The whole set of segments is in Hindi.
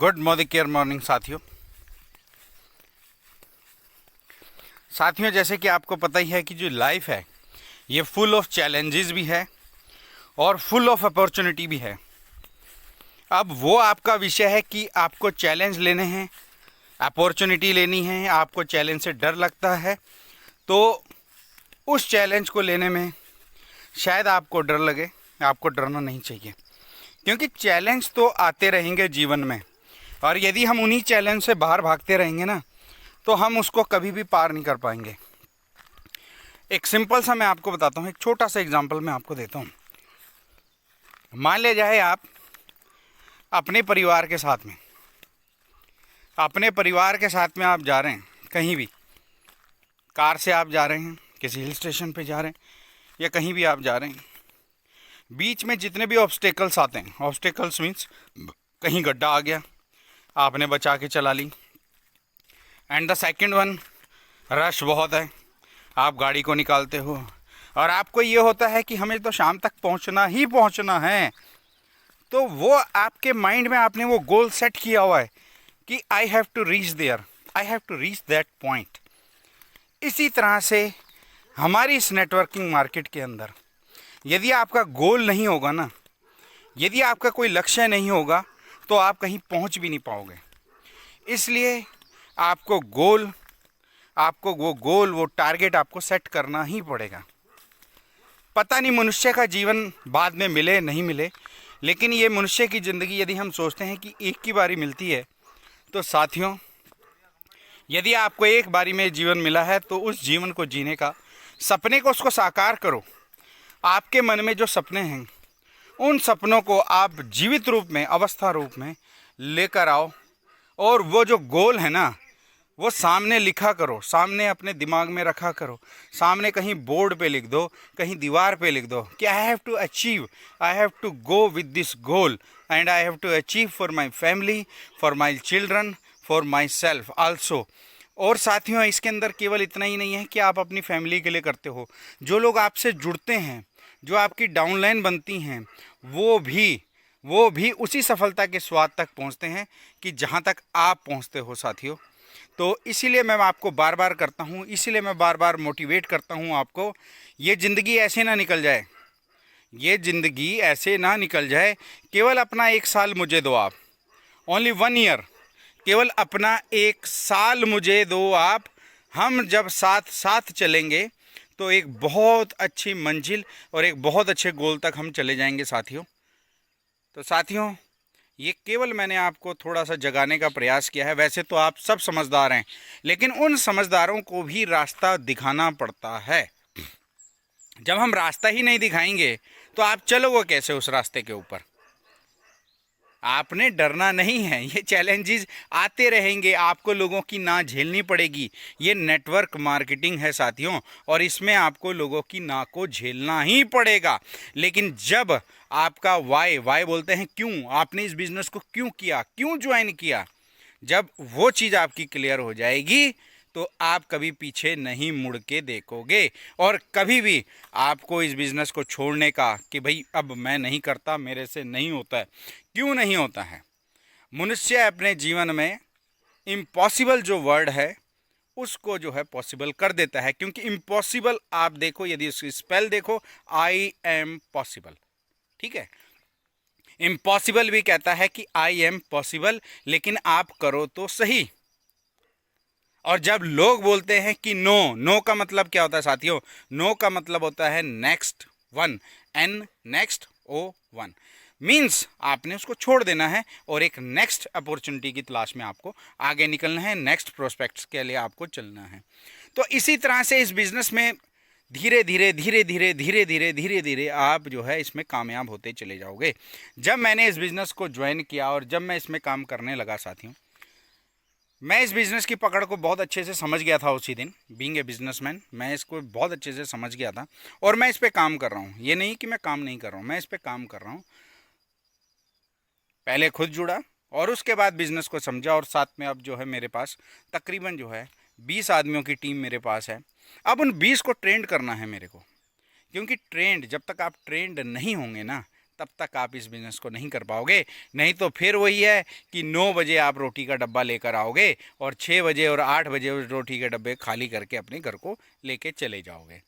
गुड मॉर्निंग केयर मॉर्निंग साथियों, जैसे कि आपको पता ही है कि जो लाइफ है ये फुल ऑफ चैलेंजेस भी है और फुल ऑफ अपॉर्चुनिटी भी है। अब वो आपका विषय है कि आपको चैलेंज लेने हैं, अपॉर्चुनिटी लेनी है। आपको चैलेंज से डर लगता है तो उस चैलेंज को लेने में शायद आपको डर लगे। आपको डरना नहीं चाहिए, क्योंकि चैलेंज तो आते रहेंगे जीवन में, और यदि हम उन्हीं चैलेंज से बाहर भागते रहेंगे ना तो हम उसको कभी भी पार नहीं कर पाएंगे। एक सिंपल सा मैं आपको बताता हूँ, एक छोटा सा एग्जांपल मैं आपको देता हूँ। मान ले जाए आप अपने परिवार के साथ में आप जा रहे हैं, कहीं भी कार से आप जा रहे हैं, किसी हिल स्टेशन पे जा रहे हैं या कहीं भी आप जा रहे हैं। बीच में जितने भी ऑब्स्टेकल्स आते हैं, ऑब्स्टेकल्स मीन्स कहीं गड्ढा आ गया, आपने बचा के चला ली। And the second one, rush बहुत है, आप गाड़ी को निकालते हो और आपको ये होता है कि हमें तो शाम तक पहुंचना ही पहुंचना है। तो वो आपके माइंड में आपने वो गोल सेट किया हुआ है कि I have to reach there, I have to reach that point. इसी तरह से हमारी इस नेटवर्किंग मार्केट के अंदर यदि आपका गोल नहीं होगा ना, यदि आपका कोई लक्ष्य नहीं होगा तो आप कहीं पहुंच भी नहीं पाओगे। इसलिए आपको वो टारगेट आपको सेट करना ही पड़ेगा। पता नहीं मनुष्य का जीवन बाद में मिले नहीं मिले, लेकिन ये मनुष्य की ज़िंदगी यदि हम सोचते हैं कि एक ही बारी मिलती है, तो साथियों यदि आपको एक बारी में जीवन मिला है तो उस जीवन को जीने का, सपने को उसको साकार करो। आपके मन में जो सपने हैं उन सपनों को आप जीवित रूप में, अवस्था रूप में लेकर आओ, और वो जो गोल है ना वो सामने लिखा करो, सामने अपने दिमाग में रखा करो, सामने कहीं बोर्ड पे लिख दो, कहीं दीवार पे लिख दो कि I have to achieve, I have to go with this goal and I have to achieve for my family, for my children, for myself also. और साथियों इसके अंदर केवल इतना ही नहीं है कि आप अपनी फैमिली के लिए करते हो, जो लोग आपसे जुड़ते हैं, जो आपकी डाउनलाइन बनती हैं, वो भी उसी सफलता के स्वाद तक पहुंचते हैं कि जहां तक आप पहुंचते हो साथियों। तो इसीलिए मैं आपको बार बार करता हूं, इसीलिए मैं बार बार मोटिवेट करता हूं आपको, ये ज़िंदगी ऐसे ना निकल जाए, ये ज़िंदगी ऐसे ना निकल जाए। केवल अपना 1 साल मुझे दो आप, ओनली 1 ईयर, केवल अपना 1 साल मुझे दो आप। हम जब साथ साथ चलेंगे तो एक बहुत अच्छी मंजिल और एक बहुत अच्छे गोल तक हम चले जाएंगे साथियों। तो साथियों ये केवल मैंने आपको थोड़ा सा जगाने का प्रयास किया है। वैसे तो आप सब समझदार हैं, लेकिन उन समझदारों को भी रास्ता दिखाना पड़ता है। जब हम रास्ता ही नहीं दिखाएंगे तो आप चलोगे कैसे उस रास्ते के ऊपर? आपने डरना नहीं है, ये चैलेंजेस आते रहेंगे, आपको लोगों की ना झेलनी पड़ेगी। ये नेटवर्क मार्केटिंग है साथियों, और इसमें आपको लोगों की ना को झेलना ही पड़ेगा। लेकिन जब आपका वाई बोलते हैं क्यों, आपने इस बिज़नेस को क्यों किया, क्यों ज्वाइन किया, जब वो चीज़ आपकी क्लियर हो जाएगी तो आप कभी पीछे नहीं मुड़ के देखोगे, और कभी भी आपको इस बिज़नेस को छोड़ने का कि भाई अब मैं नहीं करता, मेरे से नहीं होता है। क्यों नहीं होता है? मनुष्य अपने जीवन में इम्पॉसिबल जो वर्ड है उसको जो है पॉसिबल कर देता है, क्योंकि इम्पॉसिबल आप देखो, यदि उसकी स्पेल देखो, आई एम पॉसिबल, ठीक है। इम्पॉसिबल भी कहता है कि आई एम पॉसिबल, लेकिन आप करो तो सही। और जब लोग बोलते हैं कि नो, नो का मतलब क्या होता है साथियों? नो का मतलब होता है नेक्स्ट वन, एन नेक्स्ट ओ वन, मीन्स आपने उसको छोड़ देना है और एक नेक्स्ट अपॉर्चुनिटी की तलाश में आपको आगे निकलना है, नेक्स्ट प्रोस्पेक्ट्स के लिए आपको चलना है। तो इसी तरह से इस बिजनेस में धीरे धीरे आप जो है इसमें कामयाब होते चले जाओगे। जब मैंने इस बिज़नेस को ज्वाइन किया और जब मैं इसमें काम करने लगा साथियों, मैं इस बिज़नेस की पकड़ को बहुत अच्छे से समझ गया था। उसी दिन बीइंग ए बिजनेसमैन मैं इसको बहुत अच्छे से समझ गया था, और मैं इस पे काम कर रहा हूँ। ये नहीं कि मैं काम नहीं कर रहा हूँ, मैं इस पे काम कर रहा हूँ। पहले खुद जुड़ा और उसके बाद बिज़नेस को समझा, और साथ में अब जो है मेरे पास तकरीबन जो है 20 आदमियों की टीम मेरे पास है। अब उन 20 को ट्रेंड करना है मेरे को, क्योंकि जब तक आप ट्रेंड नहीं होंगे ना तब तक आप इस बिज़नेस को नहीं कर पाओगे। नहीं तो फिर वही है कि 9 बजे आप रोटी का डब्बा लेकर आओगे और 6 बजे और 8 बजे उस रोटी के डब्बे खाली करके अपने घर को लेके चले जाओगे।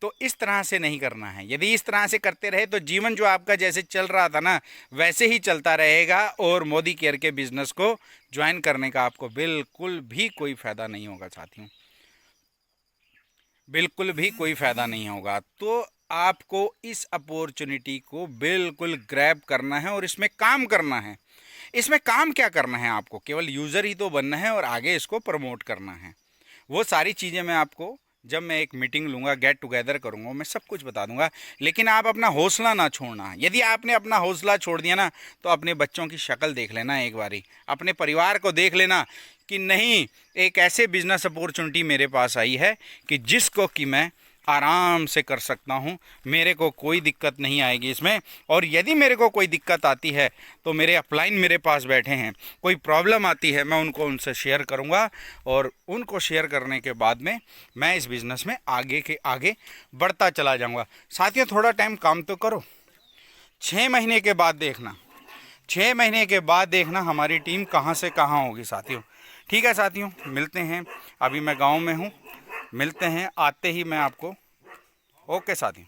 तो इस तरह से नहीं करना है। यदि इस तरह से करते रहे तो जीवन जो आपका जैसे चल रहा था ना वैसे ही चलता रहेगा और मोदी केयर के बिज़नेस को ज्वाइन करने का आपको बिल्कुल भी कोई फ़ायदा नहीं होगा साथियों, बिल्कुल भी कोई फ़ायदा नहीं होगा। तो आपको इस अपॉर्चुनिटी को बिल्कुल ग्रैब करना है और इसमें काम करना है। इसमें काम क्या करना है, आपको केवल यूज़र ही तो बनना है और आगे इसको प्रमोट करना है। वो सारी चीज़ें मैं आपको जब मैं एक मीटिंग लूँगा, गेट टुगेदर करूँगा, मैं सब कुछ बता दूँगा। लेकिन आप अपना हौसला ना छोड़ना। यदि आपने अपना हौसला छोड़ दिया ना तो अपने बच्चों की शक्ल देख लेना एक बारी, अपने परिवार को देख लेना कि नहीं, एक ऐसे बिज़नेस अपॉर्चुनिटी मेरे पास आई है कि जिसको कि मैं आराम से कर सकता हूँ, मेरे को कोई दिक्कत नहीं आएगी इसमें। और यदि मेरे को कोई दिक्कत आती है तो मेरे अपलाइन मेरे पास बैठे हैं, कोई प्रॉब्लम आती है मैं उनको उनसे शेयर करूँगा और उनको शेयर करने के बाद में मैं इस बिज़नेस में आगे के आगे बढ़ता चला जाऊँगा। साथियों थोड़ा टाइम काम तो करो, 6 महीने के बाद देखना, 6 महीने के बाद देखना हमारी टीम कहाँ से कहाँ होगी साथियों। ठीक है साथियों, मिलते हैं। अभी मैं गाँव में हूँ, मिलते हैं आते ही मैं आपको। ओके साथियों।